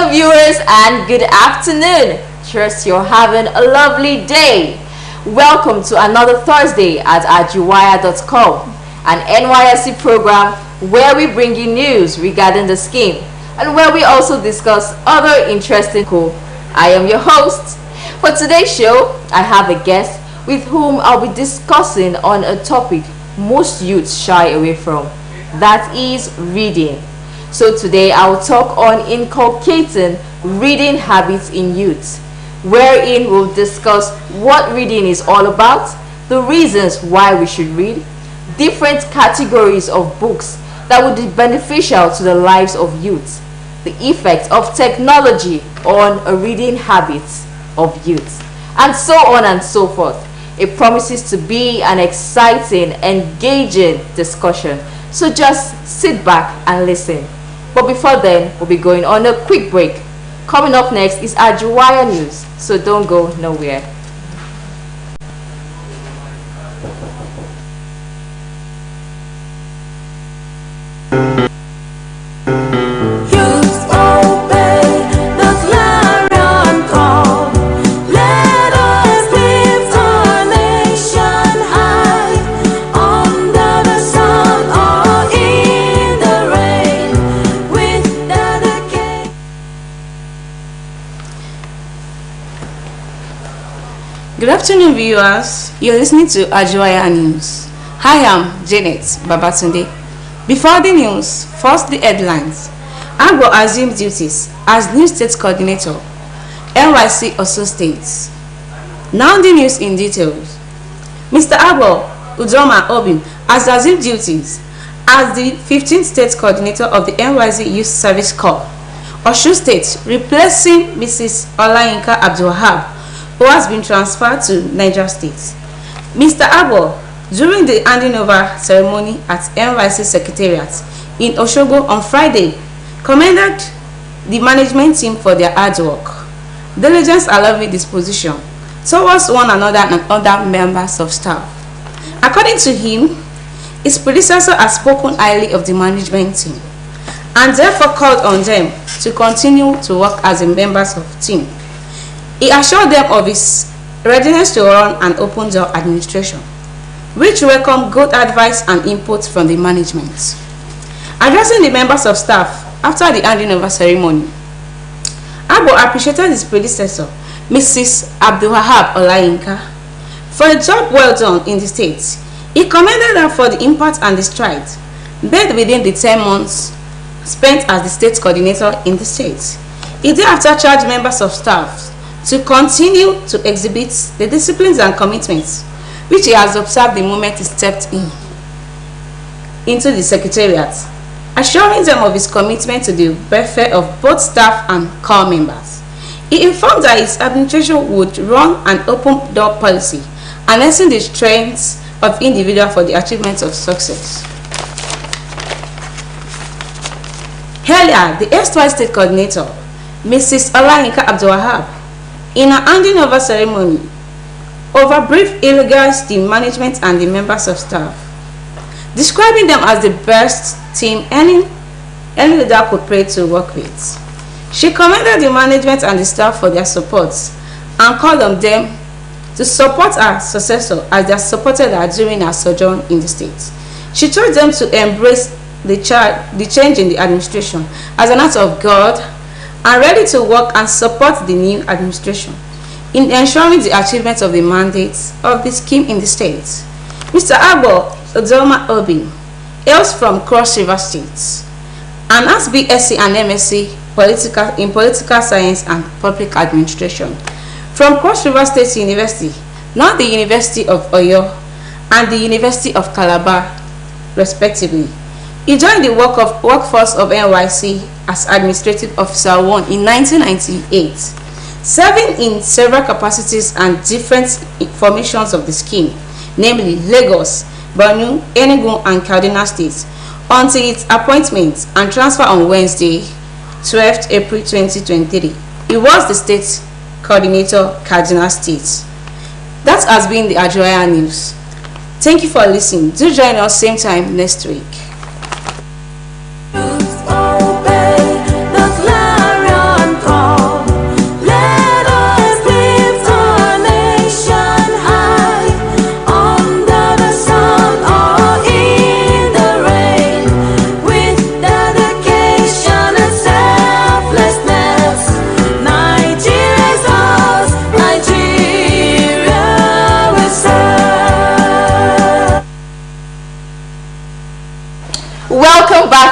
viewers, and good afternoon. Trust you're having a lovely day. Welcome to another Thursday at ajiwaya.com, an NYSC program where we bring you news regarding the scheme and where we also discuss other interesting I am your host. For today's show, I have a guest with whom I'll be discussing on a topic most youths shy away from, that is reading. So today I'll talk on inculcating reading habits in youth, wherein we'll discuss what reading is all about, the reasons why we should read, different categories of books that would be beneficial to the lives of youth, the effect of technology on a reading habit of youth, and so on and so forth. It promises to be an exciting, engaging discussion. So just sit back and listen. But before then, we'll be going on a quick break. Coming up next is Ajiwaya News, so don't go nowhere. Good afternoon, viewers. You're listening to Ajiwaya News. I am Janet Babatunde. Before the news, first the headlines. Agbo assumes duties as new state coordinator, NYSC Osun State. Now the news in details. Mr. Agbo Udoma Obim has assumed duties as the 15th state coordinator of the NYSC Youth Service Corps, Osun State, replacing Mrs. Olayinka Abdulwahab, who has been transferred to Niger State. Mr. Agbo, during the handing over ceremony at NYSC Secretariat in Osogbo on Friday, commended the management team for their hard work, diligence and loving disposition towards one another and other members of staff. According to him, his predecessor has spoken highly of the management team and therefore called on them to continue to work as members of the team. He assured them of his readiness to run an open door administration, which welcomed good advice and input from the management. Addressing the members of staff after the handing over ceremony, Agbo appreciated his predecessor, Mrs. Abdulwahab Olayinka, for a job well done in the state. He commended her for the impact and the strides made within the 10 months spent as the state coordinator in the state. He thereafter charged members of staff to continue to exhibit the disciplines and commitments which he has observed the moment he stepped into the secretariat, assuring them of his commitment to the welfare of both staff and corps members. He informed that his administration would run an open door policy, harnessing the strengths of individuals for the achievement of success. Earlier, the erstwhile state coordinator, Mrs. Olayinka Abdulwahab, in a handing over ceremony, overbriefed elogiated the management and the members of staff, describing them as the best team any leader could pray to work with. She commended the management and the staff for their support and called on them to support her successor as they supported her during her sojourn in the state. She told them to embrace the change in the administration as an act of God and ready to work and support the new administration in ensuring the achievement of the mandates of the scheme in the state. Mr. Agbo Udoma Obim hails from Cross River State and has BSc and MSc in Political Science and Public Administration from Cross River State University, now the University of Oyo and the University of Calabar, respectively. He joined the workforce of NYSC as Administrative Officer 1 in 1998, serving in several capacities and different formations of the scheme, namely Lagos, Borno, Enugu, and Kaduna States, until its appointment and transfer on Wednesday, 12th April 2023. He was the state coordinator, Kaduna State. That has been the Ajiwaya News. Thank you for listening. Do join us same time next week. Obey the clarion call.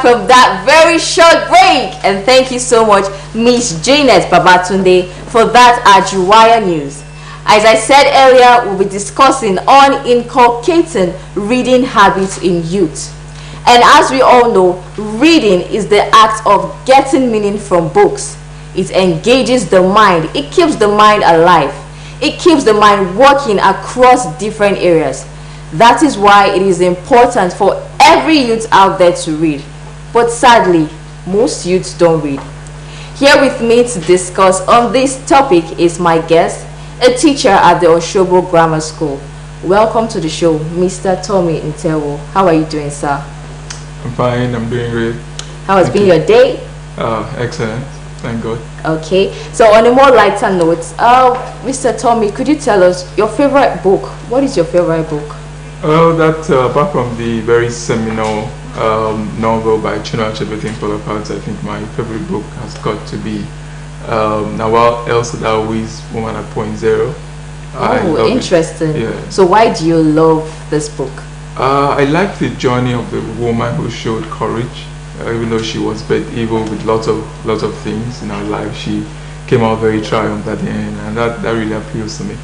from that very short break. And thank you so much, Miss Janet Babatunde, for that Ajuwaya news. As I said earlier, we'll be discussing on inculcating reading habits in youth. And as we all know, reading is the act of getting meaning from books. It engages the mind. It keeps the mind alive. It keeps the mind working across different areas. That is why it is important for every youth out there to read. But sadly, most youths don't read. Here with me to discuss on this topic is my guest, a teacher at the Osbc Grammar School. Welcome to the show, Mr. Tommy Intewo. How are you doing, sir? I'm fine, I'm doing great. How has been your day? Excellent, thank God. Okay, so on a more lighter note, Mr. Tommy, could you tell us your favorite book? What is your favorite book? Well, that apart from the very seminal novel by Chinua Achebe Full of Hearts, I think my favorite book has got to be Nawal El-Saadawi's Woman at Point Zero. Oh, interesting. Yeah. So why do you love this book? I like the journey of the woman who showed courage, even though she was but evil with lots of things in her life. She came out very triumphant at the end, and that really appeals to me.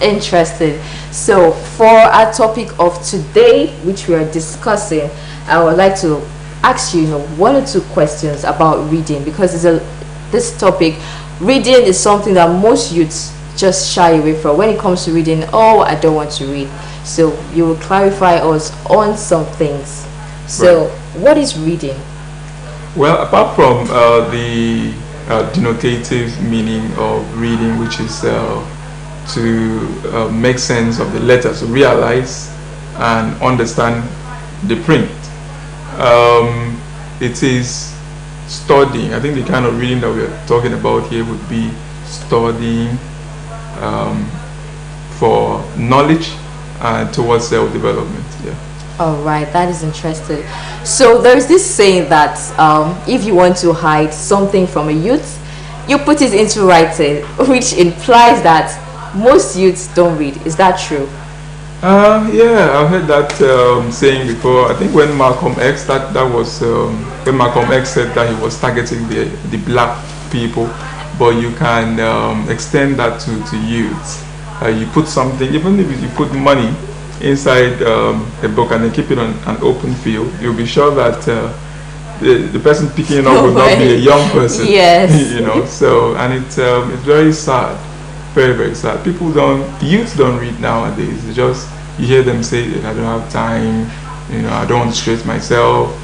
Interesting. So for our topic of today, which we are discussing, I would like to ask you, one or two questions about reading, because this topic, reading is something that most youths just shy away from. When it comes to reading, oh, I don't want to read. So you will clarify us on some things. So right. What is reading? Well, apart from the denotative meaning of reading, which is to make sense of the letters, to realize and understand the print. It is studying. I think the kind of reading that we are talking about here would be studying for knowledge and towards self-development. Yeah. All right, that is interesting. So there's this saying that if you want to hide something from a youth, you put it into writing, which implies that most youths don't read. Is that true? Yeah, I've heard that saying before. I think when Malcolm X, that was when Malcolm X said that he was targeting the black people, but you can extend that to youths. You put something, even if you put money inside a book and then keep it on an open field, you'll be sure that the person picking it up will not be a young person. Yes. So, and it's very sad. Very, very sad. Youth don't read nowadays. It's just, you hear them say that I don't have time, I don't want to stress myself.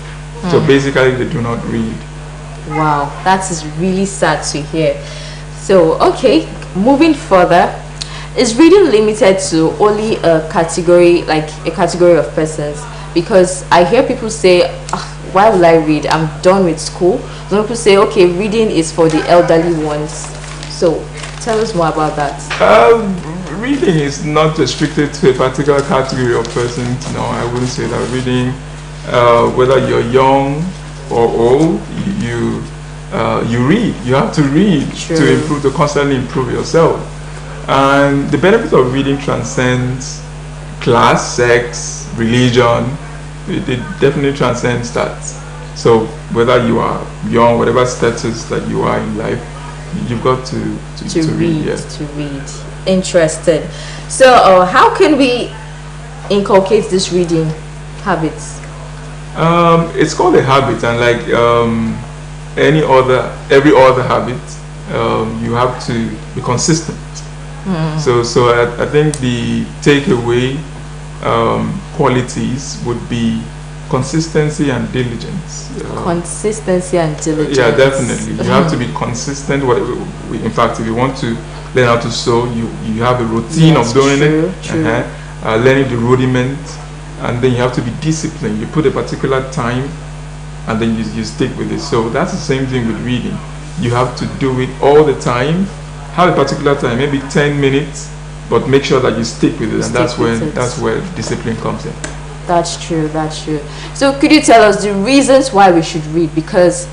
So basically they do not read. Wow, that is really sad to hear. So, okay, moving further, is reading limited to only a category of persons? Because I hear people say, why will I read? I'm done with school. Some people say, okay, reading is for the elderly ones. So tell us more about that. Reading is not restricted to a particular category of persons. No, I wouldn't say that. Reading, whether you're young or old, you read. You have to read. True. To constantly improve yourself. And the benefit of reading transcends class, sex, religion. It definitely transcends that. So whether you are young, whatever status that you are in life, you've got to read. Yeah. To read. Interested. So how can we inculcate this reading habits? It's called a habit, and like every other habit, you have to be consistent. So I think the takeaway qualities would be consistency and diligence. Consistency and diligence. Yeah, definitely. You have to be consistent. In fact, if you want to learn how to sew, you have a routine of doing it. True. Learning the rudiment, and then you have to be disciplined. You put a particular time, and then you stick with it. So that's the same thing with reading. You have to do it all the time. Have a particular time, maybe 10 minutes, but make sure that you stick with it, and that's where discipline comes in. That's true. So could you tell us the reasons why we should read? Because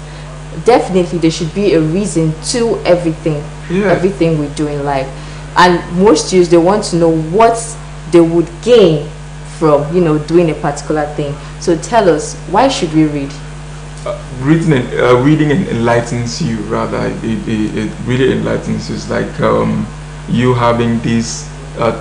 definitely there should be a reason to everything we do in life, and most youths, they want to know what they would gain from doing a particular thing. So tell us, why should we read? reading enlightens you. Rather, it really enlightens you. It's like you having this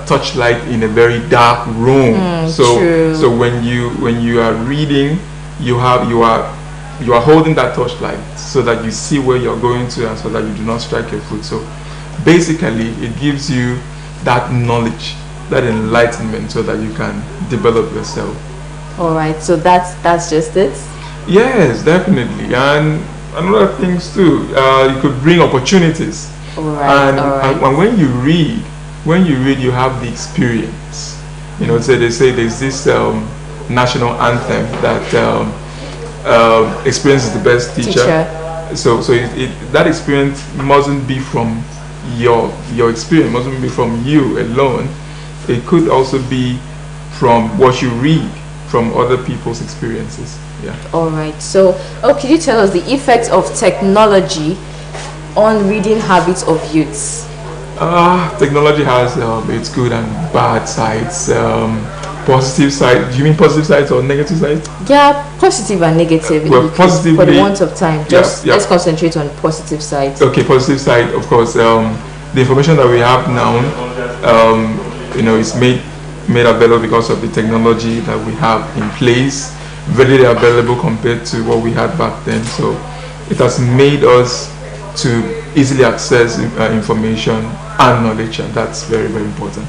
touchlight in a very dark room. So when you are reading, you are holding that torchlight so that you see where you're going to and so that you do not strike your foot. So basically, it gives you that knowledge, that enlightenment, so that you can develop yourself. All right, so that's just it. Yes, definitely, and other things too. You could bring opportunities. All right, and when you read, you have the experience. You know, so they say there's this national anthem that experience is the best teacher. So that experience mustn't be from your experience, mustn't be from you alone. It could also be from what you read from other people's experiences. Yeah. All right. So, can you tell us the effects of technology on reading habits of youths? Technology has its good and bad sides. Positive side. Do you mean positive sides or negative sides? Yeah, positive and negative. Well, positively, for the want of time, let's concentrate on positive sides. Okay, positive side. Of course, the information that we have now, is made available because of the technology that we have in place, readily available compared to what we had back then. So it has made us to easily access information and knowledge, and that's very, very important.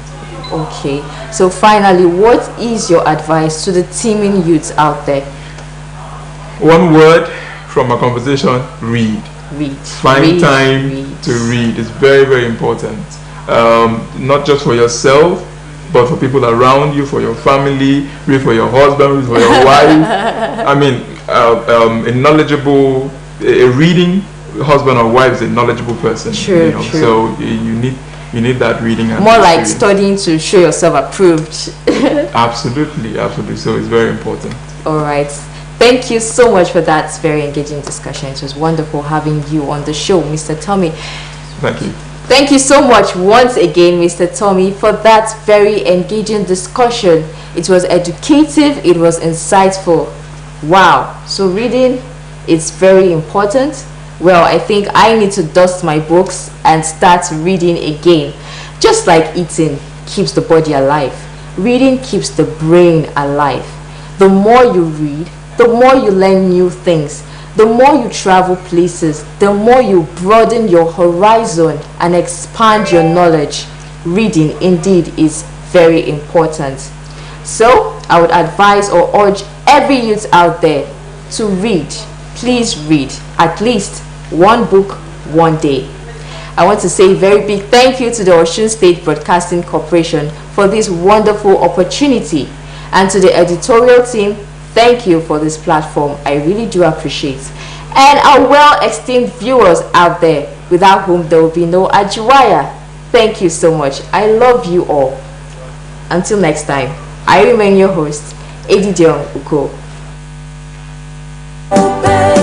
Okay, so finally, what is your advice to the teeming youths out there? One word from a conversation: read. Find time to read. It's very, very important. Not just for yourself, but for people around you, for your family, read for your husband, read for your wife. I mean, a reading husband or wife is a knowledgeable person. True. So you need that reading. And more like studying to show yourself approved. Absolutely. So it's very important. All right. Thank you so much for that very engaging discussion. It was wonderful having you on the show, Mr. Tommy. Thank you. Thank you so much once again, Mr. Tommy, for that very engaging discussion. It was educative, it was insightful. Wow. So reading is very important. Well, I think I need to dust my books and start reading again. Just like eating keeps the body alive, reading keeps the brain alive. The more you read, the more you learn new things. The more you travel places, the more you broaden your horizon and expand your knowledge. Reading indeed is very important. So I would advise or urge every youth out there to read. Please read at least one book one day. I want to say a very big thank you to the Osun State Broadcasting Corporation for this wonderful opportunity, and to the editorial team, thank you for this platform. I really do appreciate. And our well-esteemed viewers out there, without whom there will be no Ajiwaya. Thank you so much. I love you all. Until next time, I remain your host, Edidion Uko.